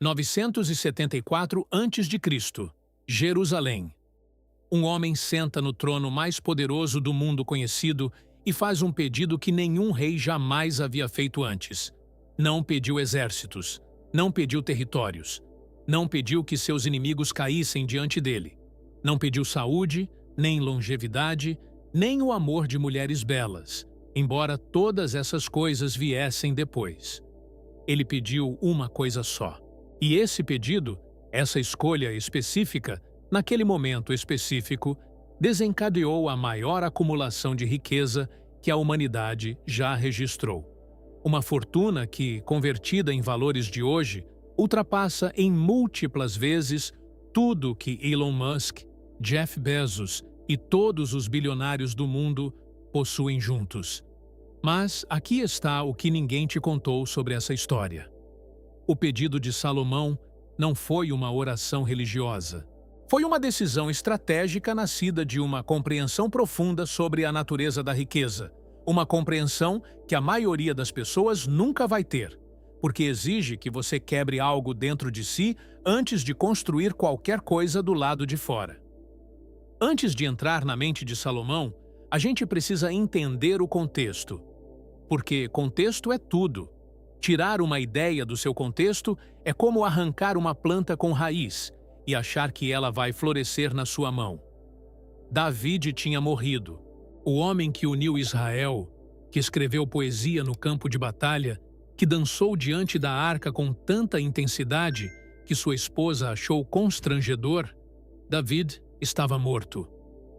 974 a.C., Jerusalém. Um homem senta no trono mais poderoso do mundo conhecido e faz um pedido que nenhum rei jamais havia feito antes. Não pediu exércitos, não pediu territórios, não pediu que seus inimigos caíssem diante dele. Não pediu saúde, nem longevidade, nem o amor de mulheres belas, embora todas essas coisas viessem depois. Ele pediu uma coisa só. E esse pedido, essa escolha específica, naquele momento específico, desencadeou a maior acumulação de riqueza que a humanidade já registrou. Uma fortuna que, convertida em valores de hoje, ultrapassa em múltiplas vezes tudo que Elon Musk, Jeff Bezos e todos os bilionários do mundo possuem juntos. Mas aqui está o que ninguém te contou sobre essa história. O pedido de Salomão não foi uma oração religiosa. Foi uma decisão estratégica nascida de uma compreensão profunda sobre a natureza da riqueza. Uma compreensão que a maioria das pessoas nunca vai ter, porque exige que você quebre algo dentro de si antes de construir qualquer coisa do lado de fora. Antes de entrar na mente de Salomão, a gente precisa entender o contexto. Porque contexto é tudo. Tirar uma ideia do seu contexto é como arrancar uma planta com raiz e achar que ela vai florescer na sua mão. David tinha morrido. O homem que uniu Israel, que escreveu poesia no campo de batalha, que dançou diante da arca com tanta intensidade que sua esposa achou constrangedor, David estava morto.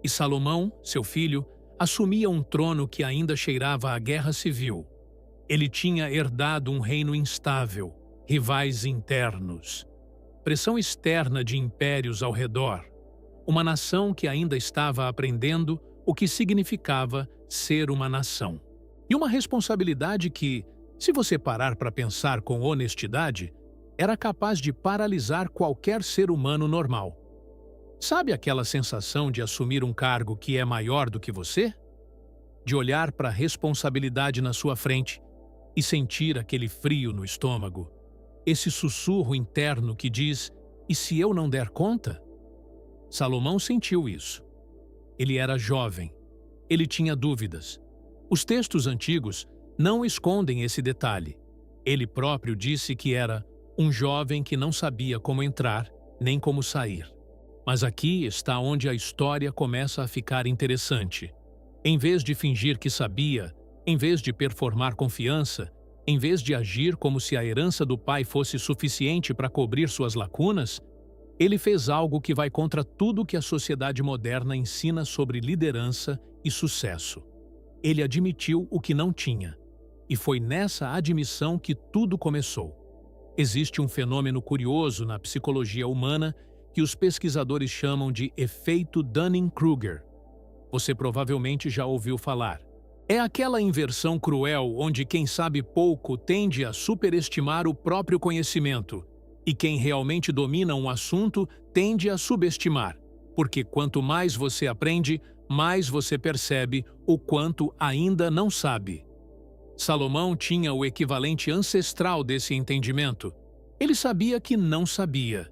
E Salomão, seu filho, assumia um trono que ainda cheirava a guerra civil. Ele tinha herdado um reino instável, rivais internos, pressão externa de impérios ao redor, uma nação que ainda estava aprendendo o que significava ser uma nação. E uma responsabilidade que, se você parar para pensar com honestidade, era capaz de paralisar qualquer ser humano normal. Sabe aquela sensação de assumir um cargo que é maior do que você? De olhar para a responsabilidade na sua frente e sentir aquele frio no estômago, esse sussurro interno que diz: e se eu não der conta? Salomão sentiu isso. Ele era jovem. Ele tinha dúvidas. Os textos antigos não escondem esse detalhe. Ele próprio disse que era um jovem que não sabia como entrar nem como sair. Mas aqui está onde a história começa a ficar interessante. Em vez de fingir que sabia, em vez de performar confiança, em vez de agir como se a herança do pai fosse suficiente para cobrir suas lacunas, ele fez algo que vai contra tudo que a sociedade moderna ensina sobre liderança e sucesso. Ele admitiu o que não tinha. E foi nessa admissão que tudo começou. Existe um fenômeno curioso na psicologia humana que os pesquisadores chamam de efeito Dunning-Kruger. Você provavelmente já ouviu falar. É aquela inversão cruel onde quem sabe pouco tende a superestimar o próprio conhecimento e quem realmente domina um assunto tende a subestimar, porque quanto mais você aprende, mais você percebe o quanto ainda não sabe. Salomão tinha o equivalente ancestral desse entendimento. Ele sabia que não sabia.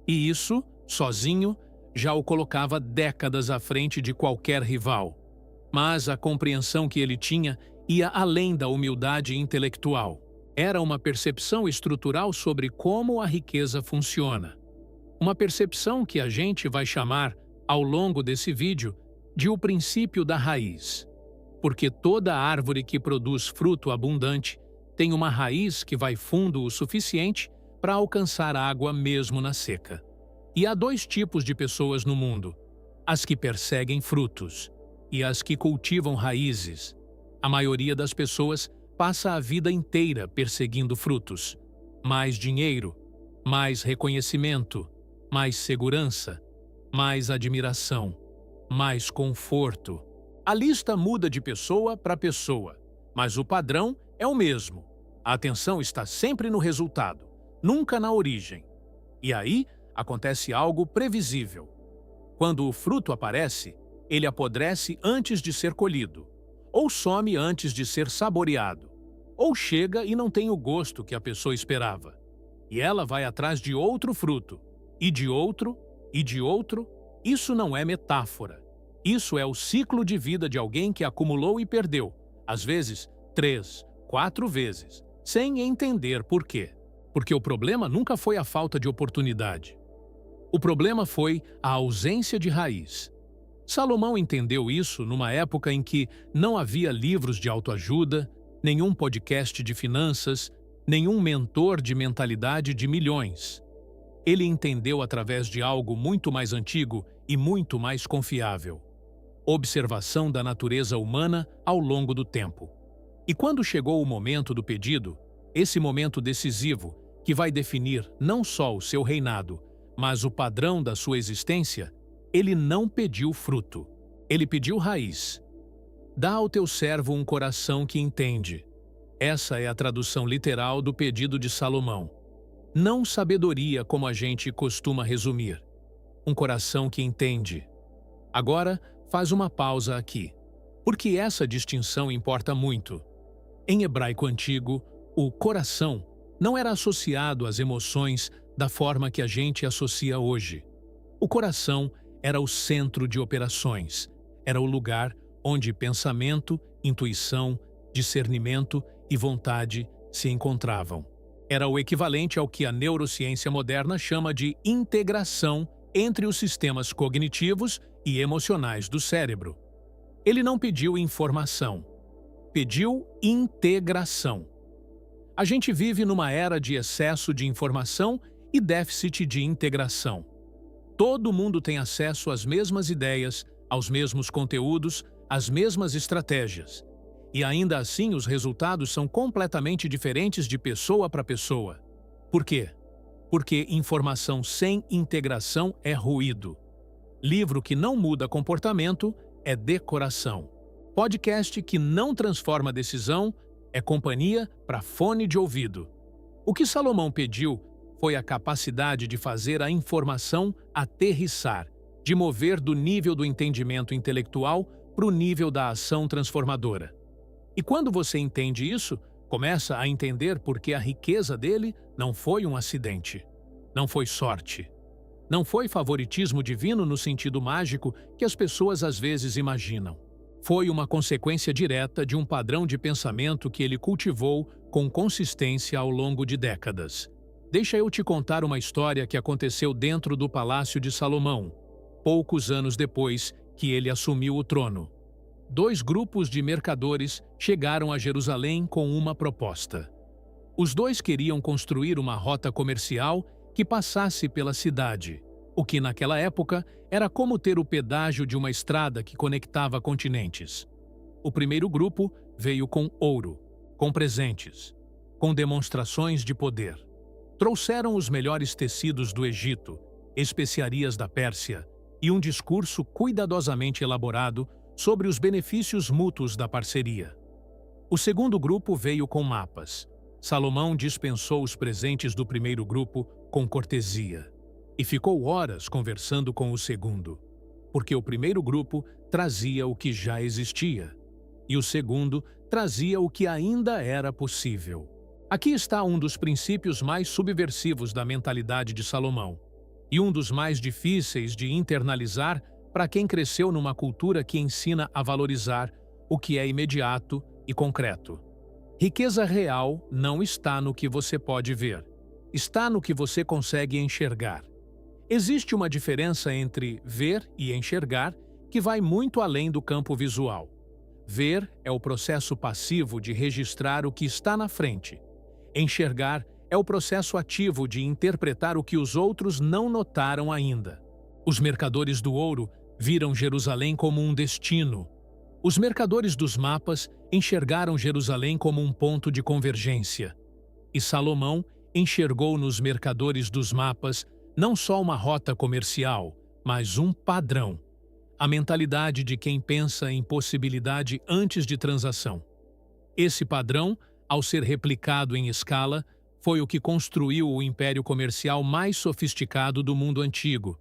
E isso, sozinho, já o colocava décadas à frente de qualquer rival. Mas a compreensão que ele tinha ia além da humildade intelectual. Era uma percepção estrutural sobre como a riqueza funciona. Uma percepção que a gente vai chamar, ao longo desse vídeo, de o princípio da raiz. Porque toda árvore que produz fruto abundante tem uma raiz que vai fundo o suficiente para alcançar água mesmo na seca. E há dois tipos de pessoas no mundo: as que perseguem frutos e as que cultivam raízes. A maioria das pessoas passa a vida inteira perseguindo frutos. Mais dinheiro, mais reconhecimento, mais segurança, mais admiração, mais conforto. A lista muda de pessoa para pessoa, mas o padrão é o mesmo. A atenção está sempre no resultado, nunca na origem. E aí acontece algo previsível. Quando o fruto aparece, ele apodrece antes de ser colhido, ou some antes de ser saboreado, ou chega e não tem o gosto que a pessoa esperava. e ela vai atrás de outro fruto, e de outro, e de outro. Isso não é metáfora. Isso é o ciclo de vida de alguém que acumulou e perdeu, às vezes 3, 4 vezes, sem entender por quê. Porque o problema nunca foi a falta de oportunidade. O problema foi a ausência de raiz. Salomão entendeu isso numa época em que não havia livros de autoajuda, nenhum podcast de finanças, nenhum mentor de mentalidade de milhões. Ele entendeu através de algo muito mais antigo e muito mais confiável: observação da natureza humana ao longo do tempo. E quando chegou o momento do pedido, esse momento decisivo, que vai definir não só o seu reinado, mas o padrão da sua existência, ele não pediu fruto. Ele pediu raiz. Dá ao teu servo um coração que entende. Essa é a tradução literal do pedido de Salomão. Não sabedoria, como a gente costuma resumir. Um coração que entende. Agora, faz uma pausa aqui, porque essa distinção importa muito. Em hebraico antigo, o coração não era associado às emoções da forma que a gente associa hoje. O coração era o centro de operações, era o lugar onde pensamento, intuição, discernimento e vontade se encontravam. Era o equivalente ao que a neurociência moderna chama de integração entre os sistemas cognitivos e emocionais do cérebro. Ele não pediu informação, pediu integração. A gente vive numa era de excesso de informação e déficit de integração. Todo mundo tem acesso às mesmas ideias, aos mesmos conteúdos, às mesmas estratégias. E ainda assim os resultados são completamente diferentes de pessoa para pessoa. Por quê? Porque informação sem integração é ruído. Livro que não muda comportamento é decoração. Podcast que não transforma decisão é companhia para fone de ouvido. O que Salomão pediu foi a capacidade de fazer a informação aterrissar, de mover do nível do entendimento intelectual para o nível da ação transformadora. E quando você entende isso, começa a entender por que a riqueza dele não foi um acidente, não foi sorte, não foi favoritismo divino no sentido mágico que as pessoas às vezes imaginam. Foi uma consequência direta de um padrão de pensamento que ele cultivou com consistência ao longo de décadas. Deixa eu te contar uma história que aconteceu dentro do Palácio de Salomão, poucos anos depois que ele assumiu o trono. 2 grupos de mercadores chegaram a Jerusalém com uma proposta. Os 2 queriam construir uma rota comercial que passasse pela cidade, o que naquela época era como ter o pedágio de uma estrada que conectava continentes. O primeiro grupo veio com ouro, com presentes, com demonstrações de poder. Trouxeram os melhores tecidos do Egito, especiarias da Pérsia e um discurso cuidadosamente elaborado sobre os benefícios mútuos da parceria. O segundo grupo veio com mapas. Salomão dispensou os presentes do primeiro grupo com cortesia e ficou horas conversando com o segundo, porque o primeiro grupo trazia o que já existia e o segundo trazia o que ainda era possível. Aqui está um dos princípios mais subversivos da mentalidade de Salomão e um dos mais difíceis de internalizar para quem cresceu numa cultura que ensina a valorizar o que é imediato e concreto. Riqueza real não está no que você pode ver, está no que você consegue enxergar. Existe uma diferença entre ver e enxergar que vai muito além do campo visual. Ver é o processo passivo de registrar o que está na frente. Enxergar é o processo ativo de interpretar o que os outros não notaram ainda. Os mercadores do ouro viram Jerusalém como um destino. Os mercadores dos mapas enxergaram Jerusalém como um ponto de convergência. E Salomão enxergou nos mercadores dos mapas não só uma rota comercial, mas um padrão. A mentalidade de quem pensa em possibilidade antes de transação. Esse padrão, ao ser replicado em escala, foi o que construiu o império comercial mais sofisticado do mundo antigo.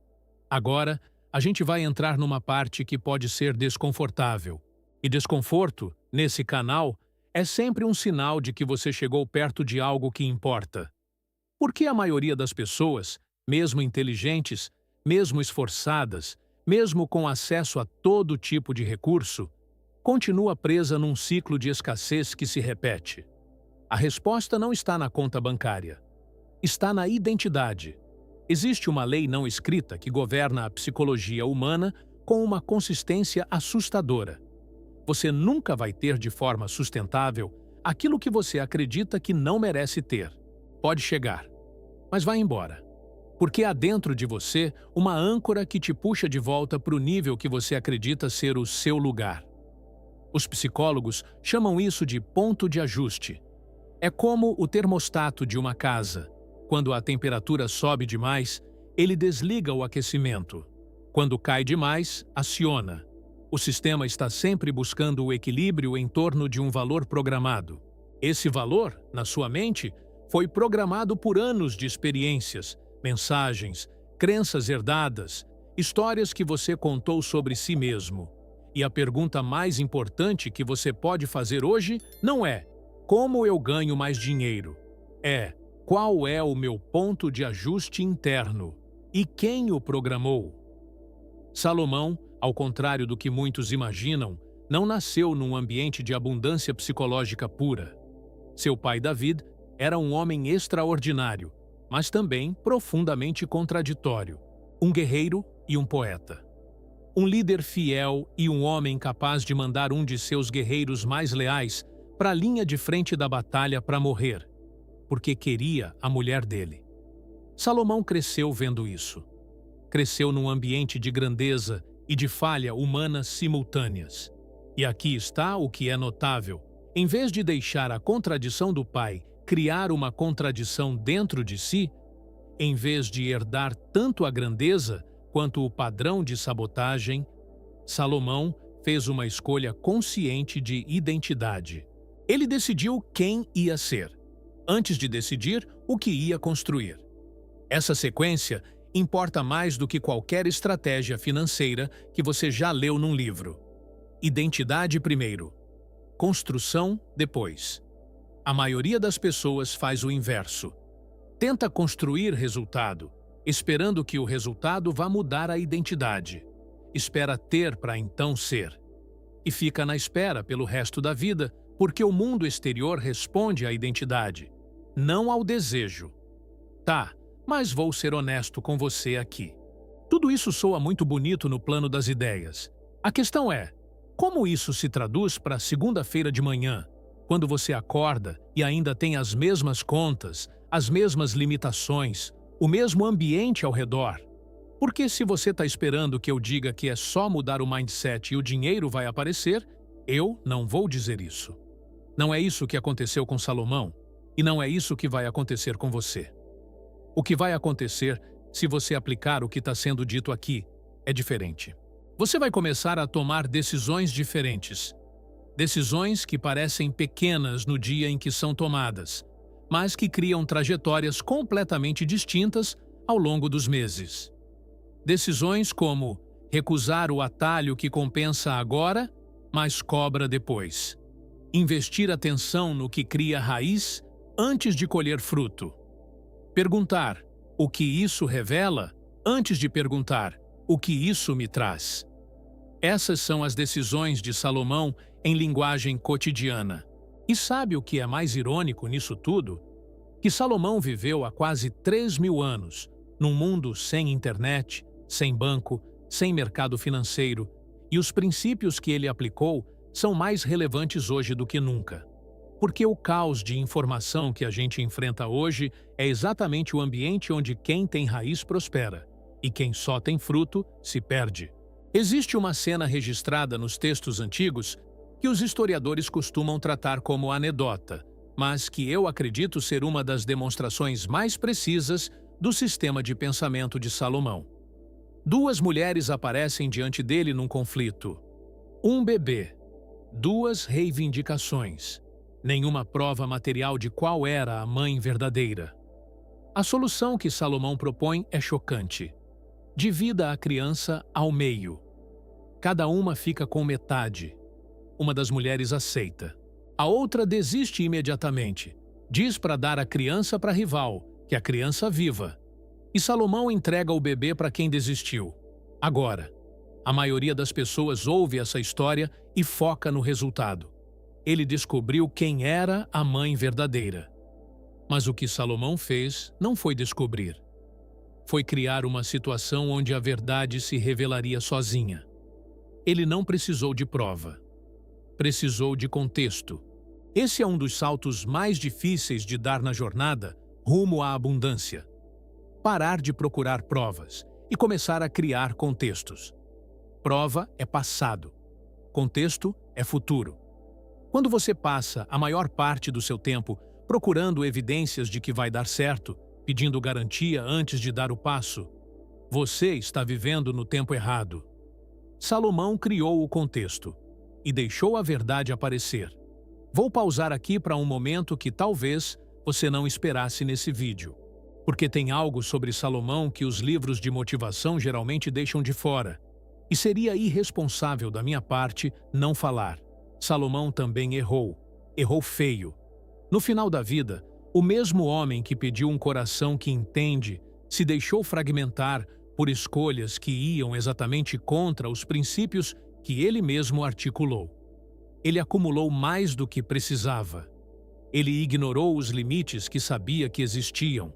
Agora, a gente vai entrar numa parte que pode ser desconfortável. E desconforto, nesse canal, é sempre um sinal de que você chegou perto de algo que importa. Por que a maioria das pessoas, mesmo inteligentes, mesmo esforçadas, mesmo com acesso a todo tipo de recurso, continua presa num ciclo de escassez que se repete? A resposta não está na conta bancária. Está na identidade. Existe uma lei não escrita que governa a psicologia humana com uma consistência assustadora. Você nunca vai ter de forma sustentável aquilo que você acredita que não merece ter. Pode chegar, mas vai embora. Porque há dentro de você uma âncora que te puxa de volta para o nível que você acredita ser o seu lugar. Os psicólogos chamam isso de ponto de ajuste. É como o termostato de uma casa. Quando a temperatura sobe demais, ele desliga o aquecimento. Quando cai demais, aciona. O sistema está sempre buscando o equilíbrio em torno de um valor programado. Esse valor, na sua mente, foi programado por anos de experiências, mensagens, crenças herdadas, histórias que você contou sobre si mesmo. E a pergunta mais importante que você pode fazer hoje não é como eu ganho mais dinheiro? É qual é o meu ponto de ajuste interno e quem o programou? Salomão, ao contrário do que muitos imaginam, não nasceu num ambiente de abundância psicológica pura. Seu pai David era um homem extraordinário, mas também profundamente contraditório, um guerreiro e um poeta. Um líder fiel e um homem capaz de mandar um de seus guerreiros mais leais para a linha de frente da batalha para morrer, porque queria a mulher dele. Salomão cresceu vendo isso. Cresceu num ambiente de grandeza e de falha humana simultâneas. E aqui está o que é notável. Em vez de deixar a contradição do pai criar uma contradição dentro de si, em vez de herdar tanto a grandeza quanto o padrão de sabotagem, Salomão fez uma escolha consciente de identidade. Ele decidiu quem ia ser, antes de decidir o que ia construir. Essa sequência importa mais do que qualquer estratégia financeira que você já leu num livro. Identidade primeiro, construção depois. A maioria das pessoas faz o inverso. Tenta construir resultado, esperando que o resultado vá mudar a identidade. Espera ter para então ser. E fica na espera pelo resto da vida, porque o mundo exterior responde à identidade, não ao desejo. Tá, mas vou ser honesto com você aqui. Tudo isso soa muito bonito no plano das ideias. A questão é, como isso se traduz para segunda-feira de manhã, quando você acorda e ainda tem as mesmas contas, as mesmas limitações, o mesmo ambiente ao redor? Porque se você está esperando que eu diga que é só mudar o mindset e o dinheiro vai aparecer, eu não vou dizer isso. Não é isso que aconteceu com Salomão, e não é isso que vai acontecer com você. O que vai acontecer, se você aplicar o que está sendo dito aqui, é diferente. Você vai começar a tomar decisões diferentes. Decisões que parecem pequenas no dia em que são tomadas, mas que criam trajetórias completamente distintas ao longo dos meses. Decisões como recusar o atalho que compensa agora, mas cobra depois. Investir atenção no que cria raiz antes de colher fruto. Perguntar o que isso revela antes de perguntar o que isso me traz. Essas são as decisões de Salomão em linguagem cotidiana. E sabe o que é mais irônico nisso tudo? Que Salomão viveu há quase 3.000 anos, num mundo sem internet, sem banco, sem mercado financeiro, e os princípios que ele aplicou são mais relevantes hoje do que nunca. Porque o caos de informação que a gente enfrenta hoje é exatamente o ambiente onde quem tem raiz prospera, e quem só tem fruto se perde. Existe uma cena registrada nos textos antigos que os historiadores costumam tratar como anedota, mas que eu acredito ser uma das demonstrações mais precisas do sistema de pensamento de Salomão. Duas mulheres aparecem diante dele num conflito. Um bebê. Duas reivindicações. Nenhuma prova material de qual era a mãe verdadeira. A solução que Salomão propõe é chocante. Divida a criança ao meio. Cada uma fica com metade. Uma das mulheres aceita. A outra desiste imediatamente. Diz para dar a criança para a rival, que a criança viva. E Salomão entrega o bebê para quem desistiu. Agora, a maioria das pessoas ouve essa história e foca no resultado. Ele descobriu quem era a mãe verdadeira. Mas o que Salomão fez não foi descobrir. Foi criar uma situação onde a verdade se revelaria sozinha. Ele não precisou de prova. Precisou de contexto. Esse é um dos saltos mais difíceis de dar na jornada rumo à abundância. Parar de procurar provas e começar a criar contextos. Prova é passado. Contexto é futuro. Quando você passa a maior parte do seu tempo procurando evidências de que vai dar certo, pedindo garantia antes de dar o passo, você está vivendo no tempo errado. Salomão criou o contexto e deixou a verdade aparecer. Vou pausar aqui para um momento que talvez você não esperasse nesse vídeo, porque tem algo sobre Salomão que os livros de motivação geralmente deixam de fora, e seria irresponsável da minha parte não falar. Salomão também errou feio. No final da vida, o mesmo homem que pediu um coração que entende se deixou fragmentar por escolhas que iam exatamente contra os princípios que ele mesmo articulou. Ele acumulou mais do que precisava. Ele ignorou os limites que sabia que existiam.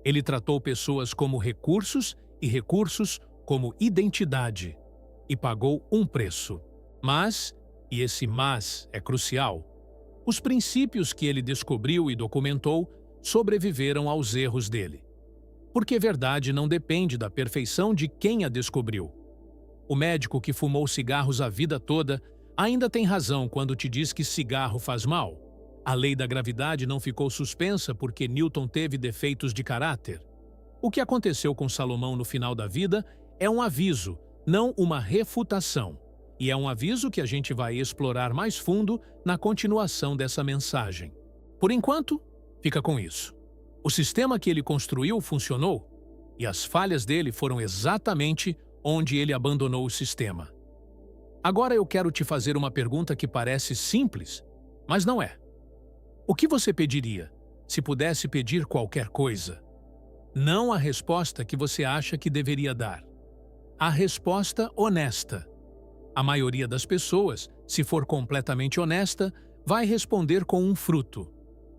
Ele tratou pessoas como recursos e recursos como identidade. E pagou um preço. Mas, e esse mas é crucial, os princípios que ele descobriu e documentou sobreviveram aos erros dele. Porque verdade não depende da perfeição de quem a descobriu. O médico que fumou cigarros a vida toda ainda tem razão quando te diz que cigarro faz mal. A lei da gravidade não ficou suspensa porque Newton teve defeitos de caráter. O que aconteceu com Salomão no final da vida é um aviso, não uma refutação. E é um aviso que a gente vai explorar mais fundo na continuação dessa mensagem. Por enquanto, fica com isso. O sistema que ele construiu funcionou, e as falhas dele foram exatamente onde ele abandonou o sistema. Agora eu quero te fazer uma pergunta que parece simples, mas não é. O que você pediria se pudesse pedir qualquer coisa? Não a resposta que você acha que deveria dar. A resposta honesta. A maioria das pessoas, se for completamente honesta, vai responder com um fruto.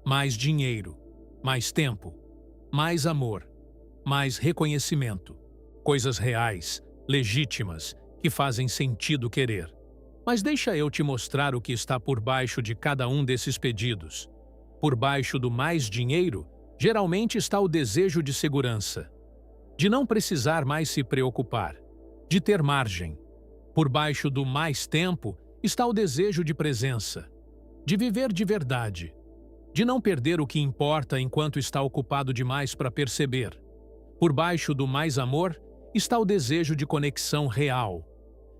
Mais dinheiro, mais tempo, mais amor, mais reconhecimento. Coisas reais, legítimas, que fazem sentido querer. Mas deixa eu te mostrar o que está por baixo de cada um desses pedidos. Por baixo do mais dinheiro, geralmente está o desejo de segurança, de não precisar mais se preocupar, de ter margem. Por baixo do mais tempo está o desejo de presença, de viver de verdade, de não perder o que importa enquanto está ocupado demais para perceber. Por baixo do mais amor está o desejo de conexão real,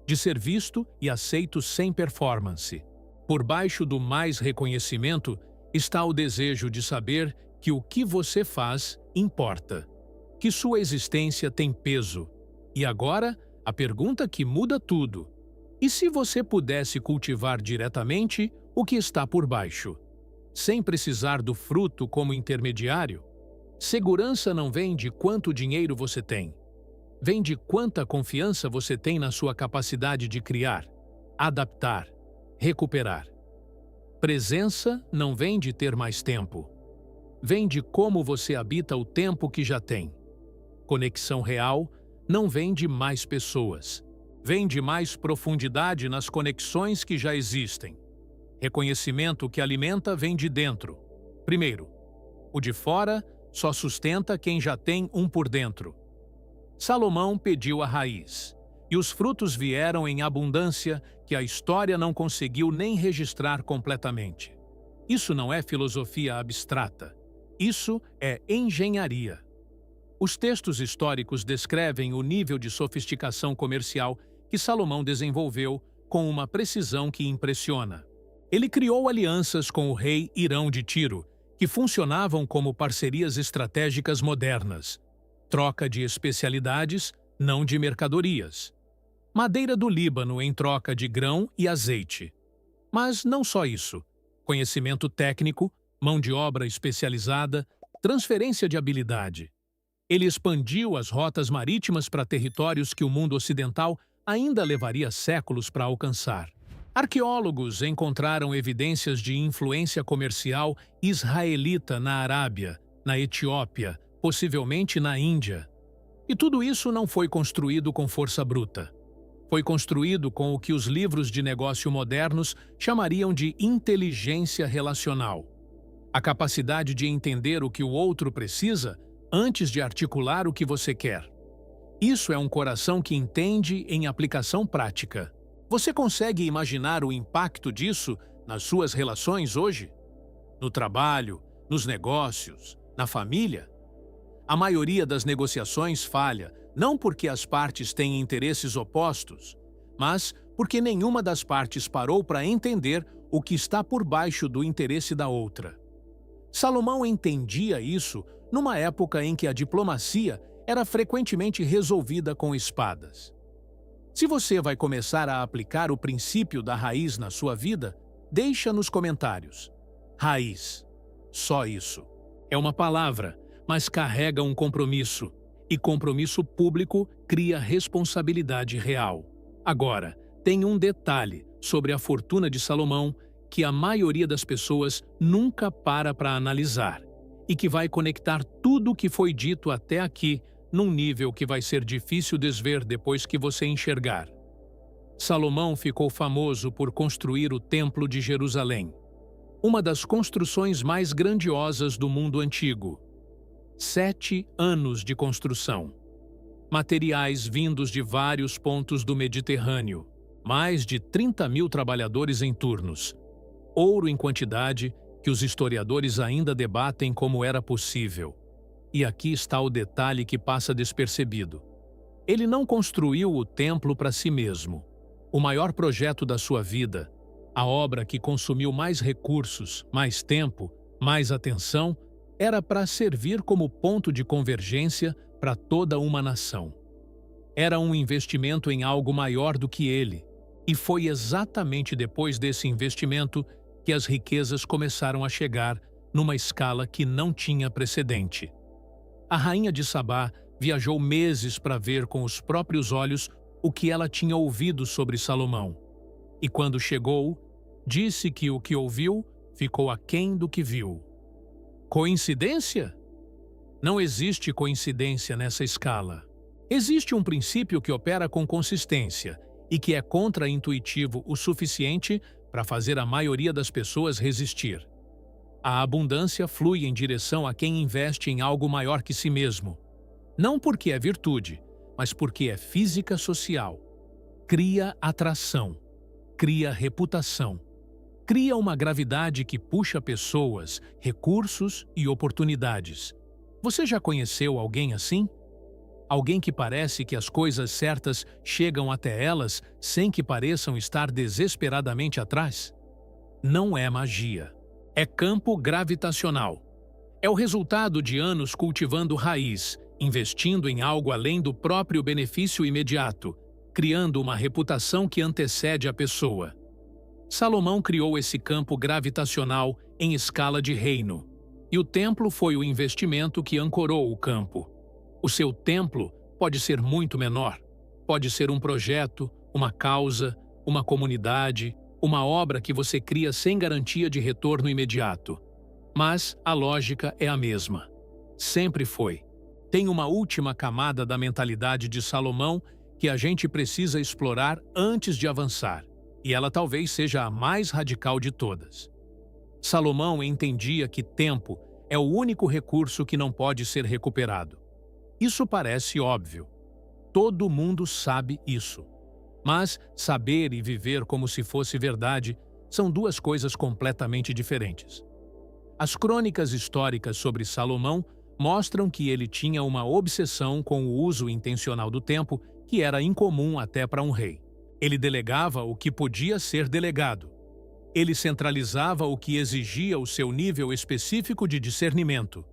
de ser visto e aceito sem performance. Por baixo do mais reconhecimento está o desejo de saber que o que você faz importa, que sua existência tem peso. E agora, a pergunta que muda tudo. E se você pudesse cultivar diretamente o que está por baixo, sem precisar do fruto como intermediário? Segurança não vem de quanto dinheiro você tem. Vem de quanta confiança você tem na sua capacidade de criar, adaptar, recuperar. Presença não vem de ter mais tempo. Vem de como você habita o tempo que já tem. Conexão real não vem de mais pessoas. Vem de mais profundidade nas conexões que já existem. Reconhecimento que alimenta vem de dentro. Primeiro, o de fora só sustenta quem já tem um por dentro. Salomão pediu a raiz, e os frutos vieram em abundância que a história não conseguiu nem registrar completamente. Isso não é filosofia abstrata. Isso é engenharia. Os textos históricos descrevem o nível de sofisticação comercial que Salomão desenvolveu com uma precisão que impressiona. Ele criou alianças com o rei Irão de Tiro, que funcionavam como parcerias estratégicas modernas. Troca de especialidades, não de mercadorias. Madeira do Líbano em troca de grão e azeite. Mas não só isso. Conhecimento técnico, mão de obra especializada, Transferência de habilidade. Ele expandiu as rotas marítimas para territórios que o mundo ocidental ainda levaria séculos para alcançar. Arqueólogos encontraram evidências de influência comercial israelita na Arábia, na Etiópia, possivelmente na Índia. E tudo isso não foi construído com força bruta. Foi construído com o que os livros de negócio modernos chamariam de inteligência relacional. A capacidade de entender o que o outro precisa antes de articular o que você quer. Isso é um coração que entende em aplicação prática. Você consegue imaginar o impacto disso nas suas relações hoje? No trabalho, nos negócios, na família? A maioria das negociações falha, não porque as partes têm interesses opostos, mas porque nenhuma das partes parou para entender o que está por baixo do interesse da outra. Salomão entendia isso numa época em que a diplomacia era frequentemente resolvida com espadas. Se você vai começar a aplicar o princípio da raiz na sua vida, deixa nos comentários. Raiz. Só isso. É uma palavra, mas carrega um compromisso. E compromisso público cria responsabilidade real. Agora, tem um detalhe sobre a fortuna de Salomão que a maioria das pessoas nunca para analisar e que vai conectar tudo o que foi dito até aqui num nível que vai ser difícil desver depois que você enxergar. Salomão ficou famoso por construir o Templo de Jerusalém, uma das construções mais grandiosas do mundo antigo. 7 anos de construção. Materiais vindos de vários pontos do Mediterrâneo, mais de 30.000 trabalhadores em turnos. Ouro em quantidade que os historiadores ainda debatem como era possível. E aqui está o detalhe que passa despercebido. Ele não construiu o templo para si mesmo. O maior projeto da sua vida, a obra que consumiu mais recursos, mais tempo, mais atenção, era para servir como ponto de convergência para toda uma nação. Era um investimento em algo maior do que ele, e foi exatamente depois desse investimento que as riquezas começaram a chegar numa escala que não tinha precedente. A rainha de Sabá viajou meses para ver com os próprios olhos o que ela tinha ouvido sobre Salomão. E quando chegou, disse que o que ouviu ficou aquém do que viu. Coincidência? Não existe coincidência nessa escala. Existe um princípio que opera com consistência e que é contra-intuitivo o suficiente para fazer a maioria das pessoas resistir. A abundância flui em direção a quem investe em algo maior que si mesmo. Não porque é virtude, mas porque é física social. Cria atração, cria reputação, cria uma gravidade que puxa pessoas, recursos e oportunidades. Você já conheceu alguém assim? Alguém que parece que as coisas certas chegam até elas sem que pareçam estar desesperadamente atrás? Não é magia. É campo gravitacional. É o resultado de anos cultivando raiz, investindo em algo além do próprio benefício imediato, criando uma reputação que antecede a pessoa. Salomão criou esse campo gravitacional em escala de reino, e o templo foi o investimento que ancorou o campo. O seu templo pode ser muito menor. Pode ser um projeto, uma causa, uma comunidade, uma obra que você cria sem garantia de retorno imediato. Mas a lógica é a mesma. Sempre foi. Tem uma última camada da mentalidade de Salomão que a gente precisa explorar antes de avançar, e ela talvez seja a mais radical de todas. Salomão entendia que tempo é o único recurso que não pode ser recuperado. Isso parece óbvio. Todo mundo sabe isso. Mas saber e viver como se fosse verdade são duas coisas completamente diferentes. As crônicas históricas sobre Salomão mostram que ele tinha uma obsessão com o uso intencional do tempo que era incomum até para um rei. Ele delegava o que podia ser delegado. Ele centralizava o que exigia o seu nível específico de discernimento.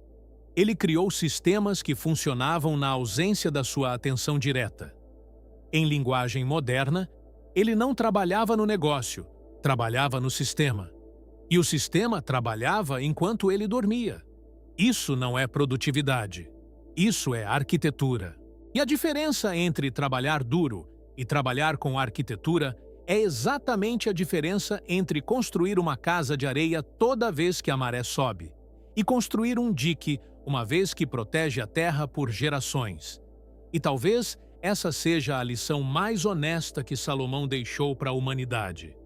Ele criou sistemas que funcionavam na ausência da sua atenção direta. Em linguagem moderna, ele não trabalhava no negócio, trabalhava no sistema. E o sistema trabalhava enquanto ele dormia. Isso não é produtividade. Isso é arquitetura. E a diferença entre trabalhar duro e trabalhar com arquitetura é exatamente a diferença entre construir uma casa de areia toda vez que a maré sobe e construir um dique uma vez que protege a terra por gerações. E talvez essa seja a lição mais honesta que Salomão deixou para a humanidade.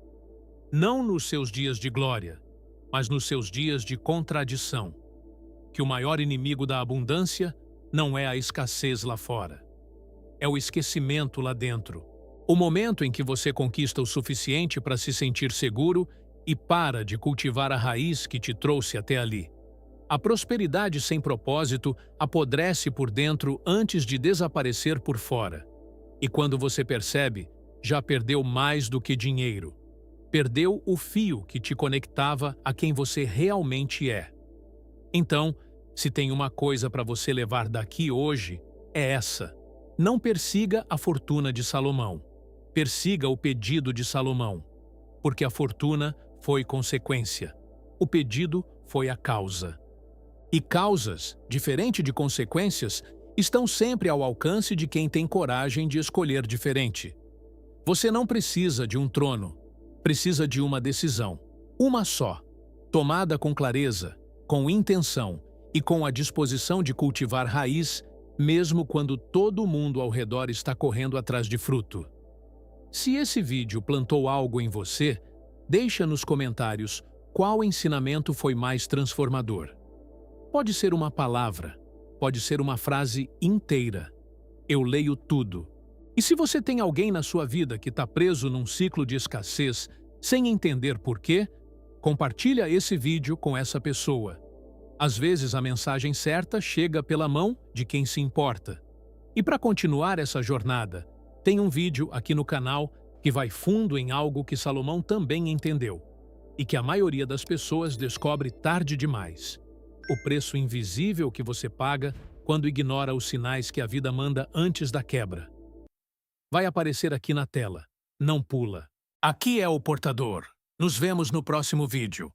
Não nos seus dias de glória, mas nos seus dias de contradição. Que o maior inimigo da abundância não é a escassez lá fora. É o esquecimento lá dentro. O momento em que você conquista o suficiente para se sentir seguro e para de cultivar a raiz que te trouxe até ali. A prosperidade sem propósito apodrece por dentro antes de desaparecer por fora. E quando você percebe, já perdeu mais do que dinheiro. Perdeu o fio que te conectava a quem você realmente é. Então, se tem uma coisa para você levar daqui hoje, é essa. Não persiga a fortuna de Salomão. Persiga o pedido de Salomão. Porque a fortuna foi consequência. O pedido foi a causa. E causas, diferente de consequências, estão sempre ao alcance de quem tem coragem de escolher diferente. Você não precisa de um trono. Precisa de uma decisão. Uma só. Tomada com clareza, com intenção e com a disposição de cultivar raiz, mesmo quando todo mundo ao redor está correndo atrás de fruto. Se esse vídeo plantou algo em você, deixa nos comentários qual ensinamento foi mais transformador. Pode ser uma palavra, pode ser uma frase inteira. Eu leio tudo. E se você tem alguém na sua vida que está preso num ciclo de escassez, sem entender por quê, compartilha esse vídeo com essa pessoa. Às vezes a mensagem certa chega pela mão de quem se importa. E para continuar essa jornada, tem um vídeo aqui no canal que vai fundo em algo que Salomão também entendeu e que a maioria das pessoas descobre tarde demais. O preço invisível que você paga quando ignora os sinais que a vida manda antes da quebra. Vai aparecer aqui na tela. Não pula. Aqui é o Portador. Nos vemos no próximo vídeo.